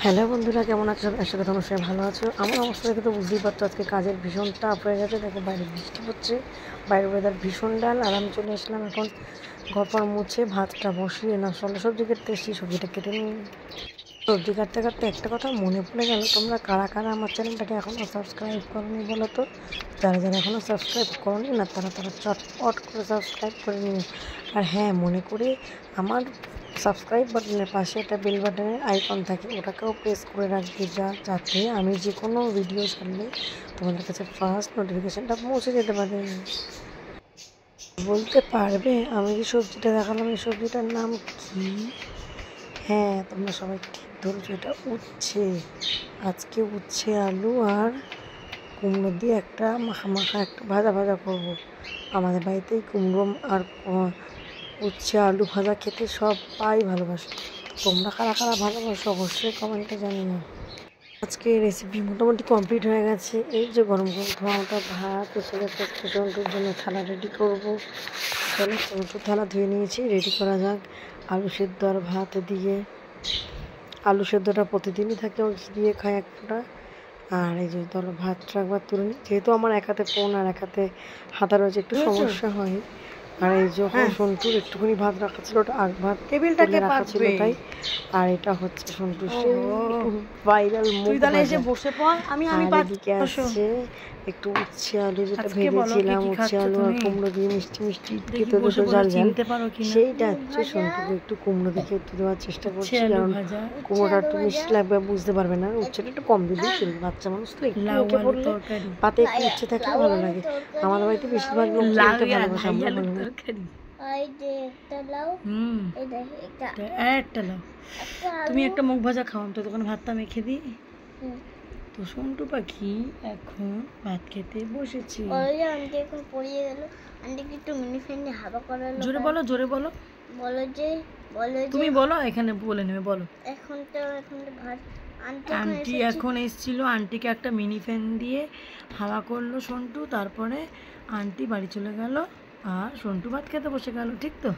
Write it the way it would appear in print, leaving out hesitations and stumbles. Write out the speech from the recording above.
Hello বন্ধুরা, কেমন আছো? আশা করি তোমরা সবাই ভালো আছো। আমার অবস্থা দেখে তো বুঝতেই পারছো, আজকে কাজের ভীষণ টাফ হয়ে গেছে। দেখো বাইরে বৃষ্টি পড়ছে, বাইরের ওয়েদার ভীষণ ডাল। আর আমি চলে আসলাম এখন ঘর মুছে ভাতটা বসিয়ে না সবজি কাটতে এসেছি, সবজিটা কেটে নিই। সবজি কাটতে কাটতে একটা কথা মনে পড়ে গেল, তোমরা কারা কারা আমার চ্যানেলটাকে এখনও সাবস্ক্রাইব করোনি বলো তো? যারা যারা এখনও সাবস্ক্রাইব করোনি না, তারা চটপট করে সাবস্ক্রাইব করে নিও। আর হ্যাঁ, মনে করে আমার সাবস্ক্রাইব বাটনের পাশে একটা বেল বাটনের আইকন থাকে, ওটাকেও প্রেস করে রাখবে, যাতে আমি যে কোনো ভিডিও ছাড়লে তোমাদের কাছে ফার্স্ট নোটিফিকেশানটা পৌঁছে যেতে পারে। বলতে পারবে আমি যে সবজিটা দেখালাম, এই সবজিটার নাম কি? হ্যাঁ, তোমরা সবাই ঠিক ধরেছো, এটা উচ্ছে। আজকে উচ্ছে আলু আর কুমড়ো দিয়ে একটা মাখা একটা ভাজা করবো। আমাদের বাড়িতেই কুমড়ো আর উচ্ছে আলু ভাজা খেতে সবাই ভালোবাসে। তোমরা কারা কারা ভালোবাসো অবশ্যই কমেন্টে জানিও। আজকে রেসিপি মোটামুটি কমপ্লিট হয়ে গেছে। এই যে গরম ধোঁয়াটা ভাত এসে গেছে, চন্টুর জন্য থালা রেডি করবো। চলো চন্টুর থালা ধুয়ে নিয়েছি, রেডি করা যাক। আলু সেদ্ধ আর ভাত দিয়ে, আলু সেদ্ধটা প্রতিদিনই থাকে, ওই দিয়ে খাই এক ফোঁটা। আর এই যে ধরো ভাতটা একবার তুলে নিই, যেহেতু আমার এক হাতে ফোন আর এক হাতে হাতা রয়েছে, একটু সমস্যা হয়। আর এই যখন সন্টুর একটুখানি ভাত রাখা ছিল, ওটা ভাত টেবিলটাকে রাখা ছিল তাই। আর এটা হচ্ছে সন্টুর ভাইরাল মুখ ভাজা। বসে পড়, আমি এদিকে আসছে একটু উচ্ছে আলু, যেটা ভেজেছিলাম, উচ্ছে আলু আর কুমড়ো দিয়ে মিষ্টি খেতে দুটো ঝাল সেইটা হচ্ছে সন্টুকে একটু কুমড়ো দিকে একটু দেওয়ার চেষ্টা করছি, কারণ কুমড়োটা একটু মিষ্টি লাগবে, বুঝতে পারবে না। উচ্ছেটা একটু কম দিলেই চলবে, বাচ্চা মানুষ তো একটু মুখে পড়লে পাতে একটু উচ্ছে থাকলে ভালো লাগে। আমাদের বাড়িতে বেশিরভাগ লোক খেতে ভালোবাসে। আমরা তুমি একটা মুখ ভাজা খাও, তো দোকানে ভাতটা মেখে দিই। তো সন্টু পাখি এখন ভাত খেতে বসেছি। জোরে বলো, জোরে বলো, তুমি বলো, এখানে বলে নেবে, বলো। আন্টি এখন এসেছিল, আন্টিকে একটা মিনি ফ্যান দিয়ে হাওয়া করলো সন্টু, তারপরে আন্টি বাড়ি চলে গেল আর সন্টু ভাত খেতে বসে গেল, ঠিক তো?